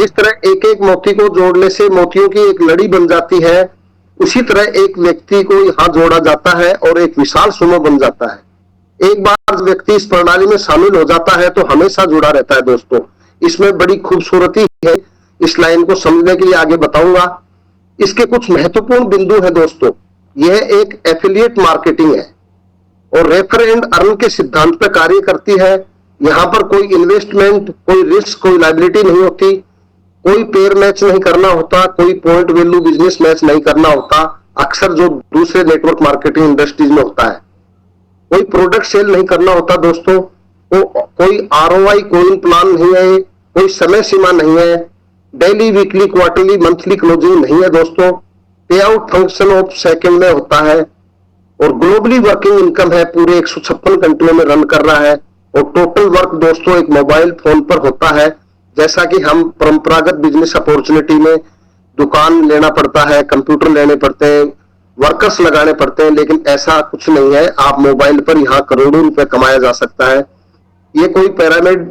जिस तरह एक एक मोती को जोड़ने से मोतियों की एक लड़ी बन जाती है, उसी तरह एक व्यक्ति को यहाँ जोड़ा जाता है और एक विशाल समूह बन जाता है। एक बार व्यक्ति इस प्रणाली में शामिल हो जाता है तो हमेशा जुड़ा रहता है दोस्तों। इसमें बड़ी खूबसूरती है, इस लाइन को समझने के लिए आगे बताऊंगा। इसके कुछ महत्वपूर्ण बिंदु है दोस्तों। यह एक एफिलिएट मार्केटिंग है और रेफर एंड अर्न के सिद्धांत पर कार्य करती है। यहां पर कोई इन्वेस्टमेंट, कोई रिस्क, कोई लायबिलिटी नहीं होती, कोई पेयर मैच नहीं करना होता, कोई पॉइंट वैल्यू बिजनेस मैच नहीं करना होता, अक्सर जो दूसरे नेटवर्क मार्केटिंग इंडस्ट्रीज में होता है। कोई प्रोडक्ट सेल नहीं करना होता दोस्तों, कोई आरओआई कोई प्लान नहीं है, कोई समय सीमा नहीं है, daily, weekly, quarterly, monthly closing नहीं है दोस्तों। पे आउट फंक्शन ऑफ सेकंड में होता है और ग्लोबली वर्किंग इनकम है, पूरे 156 कंट्रियों में रन कर रहा है। और टोटल वर्क दोस्तों एक मोबाइल फोन पर होता है। जैसा कि हम परंपरागत बिजनेस अपॉर्चुनिटी में दुकान लेना पड़ता है, कंप्यूटर लेने पड़ते हैं, वर्कर्स लगाने पड़ते हैं, लेकिन ऐसा कुछ नहीं है। आप मोबाइल पर यहाँ करोड़ों रुपए कमाया जा सकता है। ये कोई पिरामिड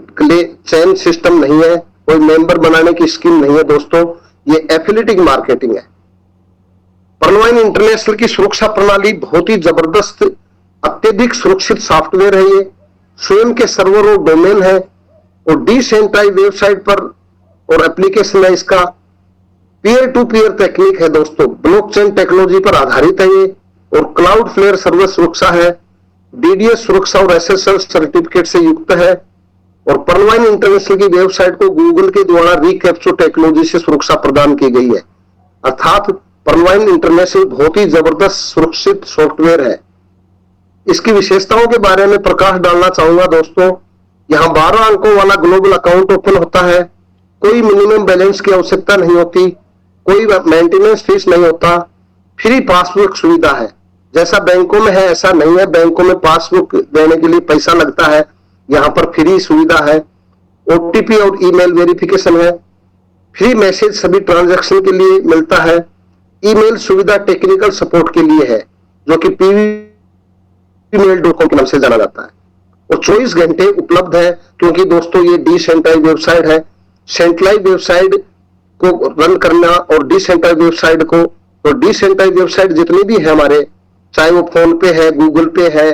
चेन सिस्टम नहीं है, कोई मेंबर बनाने की स्कीम नहीं है दोस्तों, ये एफिलिएटिंग मार्केटिंग है। पर्लवाइन इंटरनेशनल की सुरक्षा प्रणाली बहुत ही जबरदस्त, अत्यधिक सुरक्षित सॉफ्टवेयर है। ये स्वयं के सर्वर और डोमेन है और डिसेंट्रलाइज वेबसाइट पर और एप्लीकेशन है। इसका पीयर टू पीयर टेक्निक है दोस्तों, ब्लॉकचेन टेक्नोलॉजी पर आधारित है ये और क्लाउड फ्लेयर सर्वर सुरक्षा है, डीडीएस सुरक्षा और एसएसएल सर्टिफिकेट से युक्त है। और पर्लवाइन इंटरनेशनल की वेबसाइट को गूगल के द्वारा रिकैप्चर टेक्नोलॉजी से सुरक्षा प्रदान की गई है। अर्थात पर्लवाइन इंटरनेशनल बहुत ही जबरदस्त सुरक्षित सॉफ्टवेयर है। इसकी विशेषताओं के बारे में प्रकाश डालना चाहूंगा दोस्तों। यहाँ 12 अंकों वाला ग्लोबल अकाउंट ओपन होता है, कोई मिनिमम बैलेंस की आवश्यकता नहीं होती, कोई मेंटेनेंस फीस नहीं होता, फ्री पासबुक सुविधा है। जैसा बैंकों में है ऐसा नहीं है, बैंकों में पासबुक देने के लिए पैसा लगता है, यहाँ पर फ्री सुविधा है। ओटीपी और ईमेल वेरिफिकेशन है, फ्री मैसेज सभी ट्रांजैक्शन के लिए मिलता है। ईमेल सुविधा टेक्निकल सपोर्ट के लिए है, जो कि pvmail.com के नाम से जाना जाता है और 24 घंटे उपलब्ध है। क्योंकि दोस्तों ये डिसेंट्रलाइज वेबसाइट है, सेंट्रलाइज वेबसाइट को रन करना और डिसेंट्रलाइज वेबसाइट को, और डिसेंट्रलाइज वेबसाइट जितनी भी है हमारे, चाहे वो फोन पे है, गूगल पे है,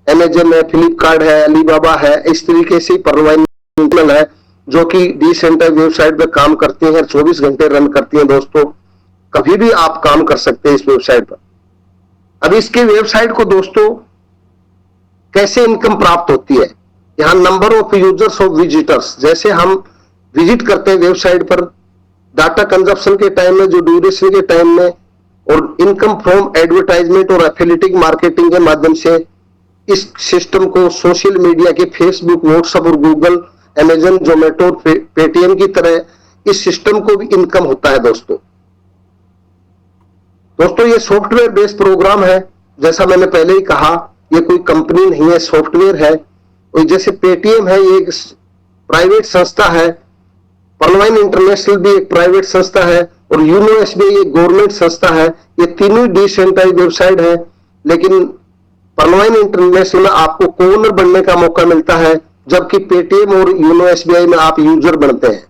अमेजन है, फ्लिपकार्ट है, अलीबाबा है, इस तरीके से पर्लवाइन है जो कि डिसेंट्रलाइज वेबसाइट पे काम करती है, 24 घंटे रन करती है दोस्तों। कभी भी आप काम कर सकते हैं इस वेबसाइट पर। अब इसके वेबसाइट को दोस्तों कैसे इनकम प्राप्त होती है, यहां number of users of visitors, जैसे हम विजिट करते हैं वेबसाइट पर, डाटा कंजप्शन के टाइम में, जो ड्यूरेशन के टाइम में, और इनकम फ्रॉम एडवर्टाइजमेंट और एफिलिएटिंग मार्केटिंग के माध्यम से इस सिस्टम को सोशल मीडिया के फेसबुक, व्हाट्सएप और गूगल, अमेजन, जोमेटो, पेटीएम की तरह इस सिस्टम को भी इनकम होता है दोस्तों। ये सॉफ्टवेयर बेस्ड प्रोग्राम है, जैसा मैंने पहले ही कहा, ये कोई कंपनी नहीं है, सॉफ्टवेयर है। और जैसे पेटीएम है, ये एक प्राइवेट संस्था है, पर्लवाइन इंटरनेशनल भी एक प्राइवेट संस्था है, और यूनो एसबीआई एक गवर्नमेंट संस्था है। ये तीनों डिसेंट्रलाइज्ड वेबसाइट है, लेकिन पर्लवाइन इंटरनेशनल में आपको कोओनर बनने का मौका मिलता है, जबकि पेटीएम और यूनो एसबीआई में आप यूजर बनते हैं।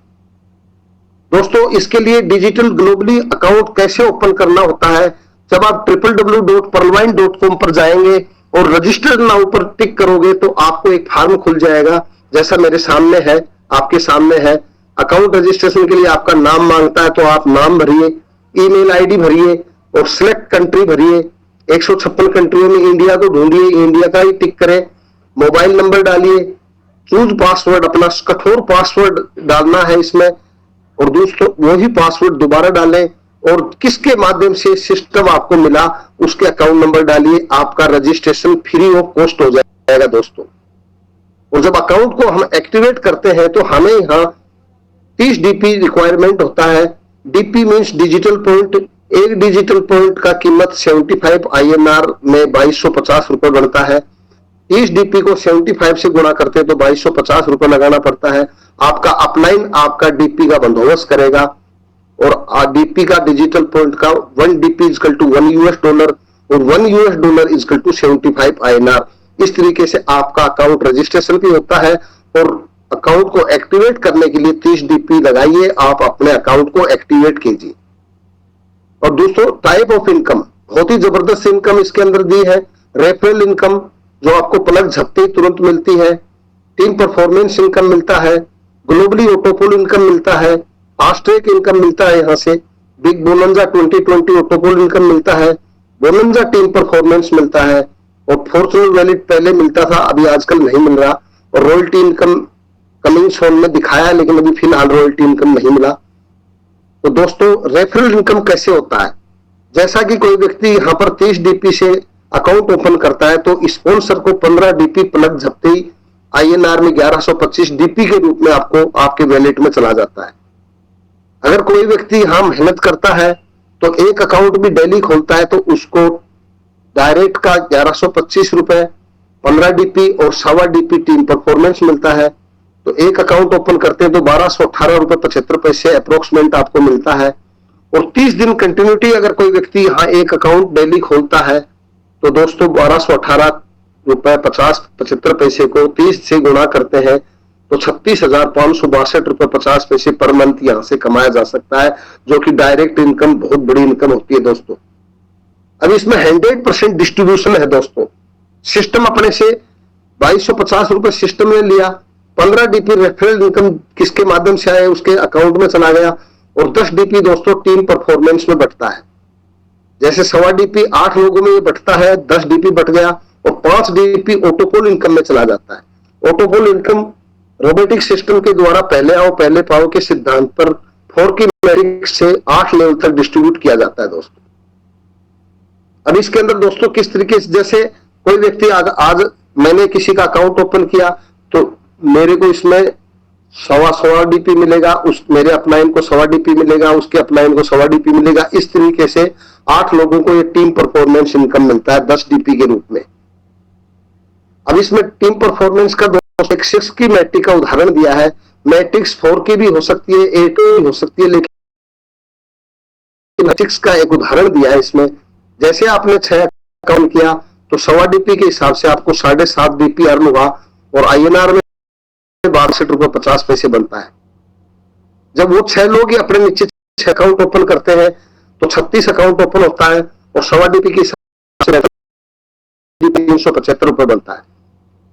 दोस्तों इसके लिए डिजिटल ग्लोबली अकाउंट कैसे ओपन करना होता है, जब आप www.perlwine.com पर जाएंगे और रजिस्टर नाउ पर टिक करोगे तो आपको एक फॉर्म खुल जाएगा, जैसा मेरे सामने है, आपके सामने है। अकाउंट रजिस्ट्रेशन के लिए आपका नाम मांगता है, तो आप नाम भरिए, ईमेल आईडी भरिए और सिलेक्ट कंट्री भरिए। 156 कंट्रियों में इंडिया को ढूंढिए, इंडिया का ही टिक करें। मोबाइल नंबर डालिए, चूज पासवर्ड, अपना कठोर पासवर्ड डालना है इसमें, और दोस्तों वही पासवर्ड दोबारा डालें, और किसके माध्यम से सिस्टम आपको मिला उसके अकाउंट नंबर डालिए। आपका रजिस्ट्रेशन फ्री ऑफ कॉस्ट हो जाएगा दोस्तों। और जब अकाउंट को हम एक्टिवेट करते हैं तो हमें यहाँ 30 डीपी रिक्वायरमेंट होता है। DP means digital point. एक डिजिटल पॉइंट का कीमत 75 INR में 2250 रुपए बनता है। 30 डीपी को 75 से गुणा करते हैं तो 2250 रुपए लगाना पड़ता है। आपका अपलाइन आपका डीपी का बंदोबस्त करेगा, और डीपी का डिजिटल पॉइंट का 1 डीपी इक्वल टू $1 और $1 इक्वल टू 75 INR। इस तरीके से आपका अकाउंट रजिस्ट्रेशन भी होता है और अकाउंट को एक्टिवेट करने के लिए 30 डीपी लगाइए, आप अपने अकाउंट को एक्टिवेट कीजिए। और दोस्तों टाइप ऑफ इनकम, बहुत ही जबरदस्त इनकम इसके अंदर दी है। रेफरल इनकम जो आपको पलक झपकते ही तुरंत मिलती है, टीम परफॉर्मेंस इनकम मिलता है, ग्लोबली ऑटोपोल इनकम मिलता है, फास्ट ट्रैक इनकम मिलता है, यहाँ से बिग बोनंजा 2020 ऑटोपोल इनकम मिलता है, बोनंजा टीम परफॉर्मेंस मिलता है, और फॉर्चूनर वैलिड पहले मिलता था, अभी आजकल नहीं मिल रहा। और रॉयल्टी इनकम कमिंग सोन में दिखाया, लेकिन अभी फिलहाल रॉयल्टी इनकम नहीं मिला। तो दोस्तों रेफरल इनकम कैसे होता है, जैसा कि कोई व्यक्ति यहाँ पर 30 डीपी से अकाउंट ओपन करता है तो स्पॉन्सर को 15 डीपी पलक झपकते ही INR में 1125 डीपी के रूप में आपको आपके वैलेट में चला जाता है। अगर कोई व्यक्ति यहाँ मेहनत करता है तो एक अकाउंट भी डेली खोलता है तो उसको डायरेक्ट का 1125 रुपए, 15 डीपी और 1.25 डीपी टीम परफॉर्मेंस मिलता है। तो एक अकाउंट ओपन करते हैं तो 1218 रुपए 75 पैसे अप्रोक्सीमेट आपको मिलता है। और 30 दिन कंटिन्यूटी अगर कोई व्यक्ति यहाँ एक अकाउंट डेली खोलता है तो दोस्तों 1218 रुपए 75 पैसे को 30 से गुणा करते हैं तो 36,562 रुपए 50 पैसे पर मंथ यहाँ से कमाया जा सकता है, जो कि डायरेक्ट इनकम बहुत बड़ी इनकम होती है दोस्तों। अब इसमें 100% डिस्ट्रीब्यूशन है दोस्तों। सिस्टम अपने से 2250 रुपए सिस्टम ने लिया, 15 डीपी रेफरल इनकम किसके माध्यम से आए, उसके अकाउंट में चला गया, और 10 डीपी दोस्तों टीम परफॉर्मेंस में बटता है। जैसे 1.25 डीपी 8 लोगों में ये बटता है, 10 डीपी बट गया, और 5 डीपी ऑटोपोल इनकम में चला जाता है। ऑटोपोल इनकम रोबोटिक सिस्टम के द्वारा पहले आओ पहले पाओ के सिद्धांत पर 4 की मैट्रिक्स से 8 लेवल तक डिस्ट्रीब्यूट किया जाता है दोस्तों। अब इसके अंदर दोस्तों किस तरीके से, जैसे कोई व्यक्ति आज मैंने किसी का अकाउंट ओपन किया तो मेरे को इसमें 1.25 डीपी मिलेगा, उस मेरे अपलाइन को 1.25 डीपी मिलेगा, उसके अपलाइन को 1.25 डीपी मिलेगा। इस तरीके से 8 लोगों को ये टीम परफॉर्मेंस इनकम मिलता है 10 डीपी के रूप में। अब इसमें टीम परफॉर्मेंस का दोस्तों 6 की मैट्रिक का उदाहरण दिया है। मैट्रिक्स 4 की भी हो सकती है, 8 की भी हो सकती है, लेकिन 6 का एक उदाहरण दिया है इसमें। जैसे आपने 6 अकाउंट किया तो 1.25 डीपी के हिसाब से आपको 7.5 डीपी अर्न हुआ और INR में 62 रुपए 50 पैसे बनता है। जब वो 6 लोग ही अपने नीचे 6 अकाउंट ओपन करते हैं तो 36 अकाउंट ओपन होता है और 1.25 डीपी के हिसाब से 375 रुपए बनता है।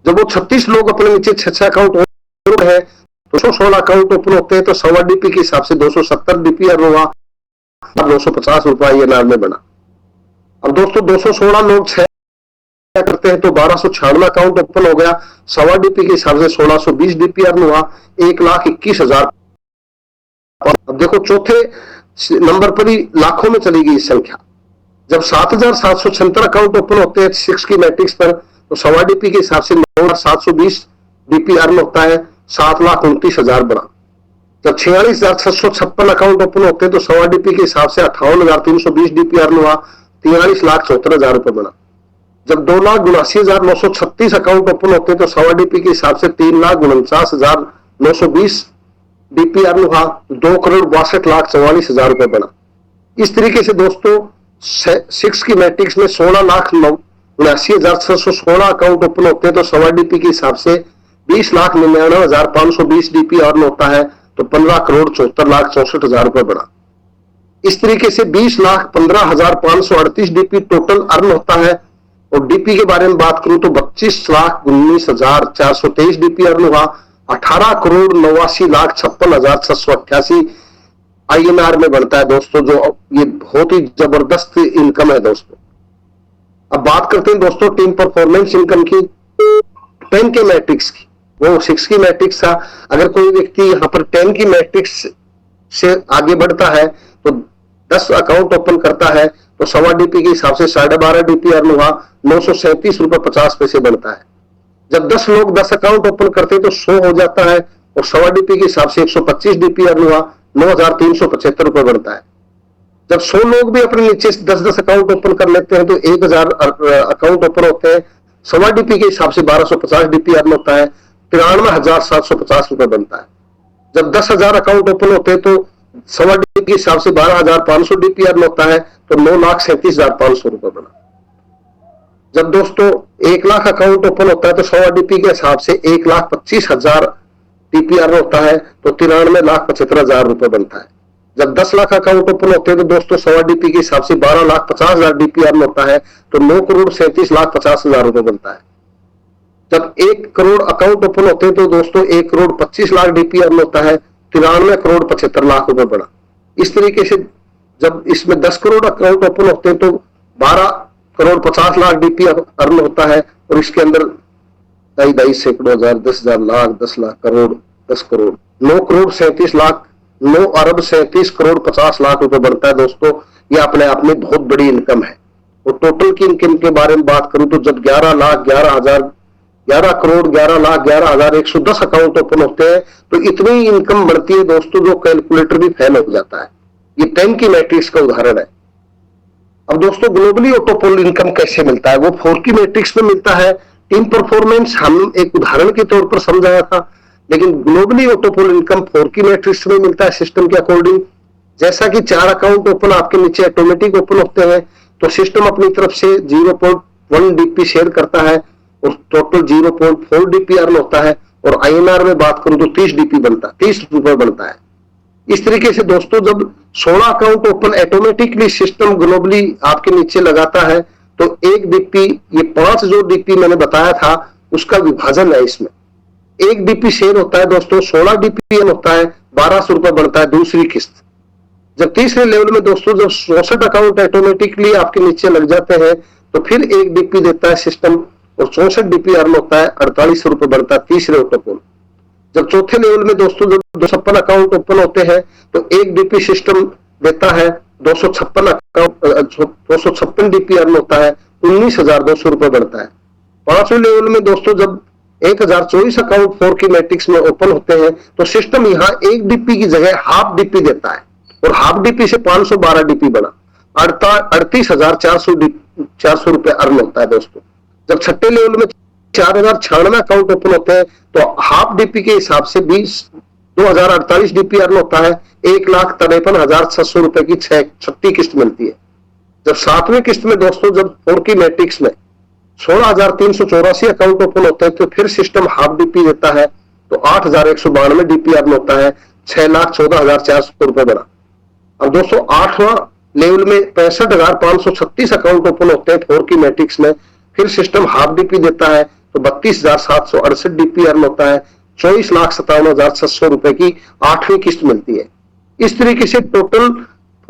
जब वो 36 लोग अपने नीचे 6 अकाउंट ओपन है तो 216 अकाउंट ओपन होते हैं तो 1.25 डीपी के हिसाब से 270 डीपी अर्न हुआ और 250 रुपए INR में बना। अब दोस्तों 216 लोग 6 करते हैं तो 1296 अकाउंट ओपन हो गया, 1.25 डीपी के हिसाब से 1620 डीपी अर्न हुआ, 1,21,000। अब देखो चौथे नंबर पर ही लाखों में चली गई संख्या। जब 7,776 अकाउंट ओपन होते हैं 6 की मैट्रिक्स पर तो 1.25 डीपी के हिसाब से 9,720 डीपी अर्न होता है, 7,29,000 बना। जब 46,656 अकाउंट ओपन होते हैं तो 1.25 डीपी के हिसाब से 58,320 डीपी अर्न हुआ, 43,74,000 रुपए बना। जब 2,79,936 अकाउंट ओपन होते हैं तो 1.25 डीपी के हिसाब से 3,49,920 डीपी अर्न हुआ, 2,62,44,000 रुपए बना। इस तरीके से दोस्तों 6 की मैट्रिक्स में 16,79,616 अकाउंट ओपन होते हैं तो 1.25 डीपी के हिसाब से 20,99,520 डीपी अर्न होता है तो 15,74,64,000 रुपए बना। इस तरीके से 20,15,538 डीपी टोटल अर्न होता है। और डीपी के बारे में बात करूं तो 25,19,423 डीपी अर्न हुआ, 18,89,56,688 INR में बनता है दोस्तों, जो ये बहुत ही जबरदस्त इनकम है दोस्तों। अब बात करते हैं दोस्तों टीम परफॉर्मेंस इनकम की 10 के मैट्रिक्स की। वो 6 की मैट्रिक्स था, अगर कोई व्यक्ति यहाँ पर 10 की मैट्रिक्स से आगे बढ़ता है तो 10 अकाउंट ओपन करता है तो 1.25 डीपी के हिसाब से 12.5 डीपी अर्न हुआ, 937 रुपए 50 पैसे बनता है। जब 10 लोग 10 अकाउंट ओपन करते हैं तो 100 हो जाता है और 1.25 डीपी के हिसाब से 125 डीपी अर्न हुआ, 9,375 रुपए बनता है। जब 100 लोग भी अपने नीचे 10-10 अकाउंट ओपन कर लेते हैं तो 1,000 अकाउंट ओपन होते हैं, 1.25 डीपी के हिसाब से 1250 डीपी अर्न होता है, 93,750 रुपए बनता है। जब 10,000 अकाउंट ओपन होते हैं तो 1.25 डीपी के हिसाब से 12,500 डीपी अर्न होता है तो 9,37,500 रुपए बना। जब दोस्तों 1 लाख अकाउंट ओपन होता है तो 1.25 डीपी के हिसाब से 1,25,000 डीपीआर होता है तो 93,75,000 रुपए बनता है। जब 10 लाख अकाउंट ओपन होते हैं तो दोस्तों 1.25 डीपी के हिसाब से 12,50,000 डीपीआर होता है तो 9,37,50,000 रुपए बनता है। जब 1 करोड़ अकाउंट ओपन होते हैं तो दोस्तों 1,25,00,000 डीपीआर होता है 93,75,00,000 रुपए बना। इस तरीके से जब इसमें 10 करोड़ अकाउंट ओपन होते हैं तो 12,50,00,000 डीपीआर अर्न होता है और इसके अंदर 2.5 सैकड़ों हजार, 10,000, लाख, 10 लाख, करोड़, 10 करोड़, 9,37,00,000, 9 अरब 37 करोड़ 50 लाख रुपए बनता है दोस्तों। ये अपने आप में बहुत बड़ी इनकम है। और टोटल की इनकम के बारे में बात करूं तो जब 11 लाख 11 हजार 11 करोड़ 11 लाख 11,110 अकाउंट ओपन होते हैं तो इतनी इनकम बढ़ती है दोस्तों जो कैलकुलेटर भी फेल हो जाता है। ये 10 की मैट्रिक्स का उदाहरण है। अब दोस्तों ग्लोबली ऑटोपोल इनकम कैसे मिलता है? वो 4 की मैट्रिक्स में मिलता है। टीम परफॉर्मेंस हम एक उदाहरण के तौर पर समझाया था, लेकिन ग्लोबली ऑटोपोल इनकम 4 की मैट्रिक्स में मिलता है सिस्टम के अकॉर्डिंग। जैसा कि 4 अकाउंट ओपन आपके नीचे ऑटोमेटिक ओपन होते हैं तो सिस्टम अपनी तरफ से 0.1 डीपी शेयर करता है और टोटल 0.4 डीपी अर्न होता है। और आईएनआर में बात करूं तो 30 डीपी बनता है, 30 रुपए बनता है। इस तरीके से दोस्तों जब 16 account open automatically system globally आपके नीचे लगाता है तो 1 डीपी, ये 5 जो डीपी मैंने बताया था उसका विभाजन है। इसमें 1 डीपी शेयर होता है दोस्तों, 16 डीपी होता है, 1200 रुपए बनता है दूसरी किस्त। जब तीसरे लेवल में दोस्तों जब 64 अकाउंट ऑटोमेटिकली आपके नीचे लग जाते हैं तो फिर 1 डीपी देता है सिस्टम और 64 डीपी अर्न होता है, 4800 रुपए बनता है तीसरे ऑटोपोल। जब चौथे लेवल में दोस्तों जब 256 अकाउंट ओपन होते हैं तो 1 डीपी सिस्टम देता है, 256 डीपी अर्न होता है, 19,200 रुपए बनता है। पांचवें लेवल में दोस्तों जब 1024 अकाउंट 4 की मैट्रिक्स में ओपन होते हैं तो सिस्टम यहाँ 1 डीपी की जगह हाफ डीपी देता है और हाफ डीपी से 512 डीपी बना 38,400 रुपए अर्न होता है दोस्तों। जब छठे लेवल में 4,096 अकाउंट ओपन होते हैं तो हाफ डीपी के हिसाब से 2048 डीपी अर्न होता है, 1,53,600 रुपए की 6 किस्त मिलती है। जब 7वें किस्त में दोस्तों जब 4 की मैट्रिक्स में 16,384 अकाउंट ओपन होते हैं तो फिर सिस्टम हाफ डीपी देता है तो 8,192 डीपी अर्न होता है, 6,14,400 रुपए बना। अब दोस्तों 8वां लेवल में 65,536 अकाउंट ओपन होते हैं 4 की मैट्रिक्स में, फिर सिस्टम हाफ डीपी देता है तो 32,768 डीपी अर्न होता है, 24,57,600 रुपए की 8वीं किस्त मिलती है। इस तरीके से टोटल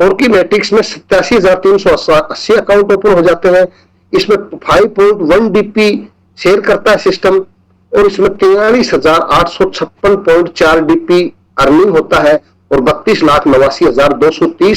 4 की मैट्रिक्स में 87,380 अकाउंट ओपन हो जाते हैं। इसमें 5.1 डीपी शेयर करता है सिस्टम और इसमें 43,856.4 डीपी अर्निंग होता है और 32,89,230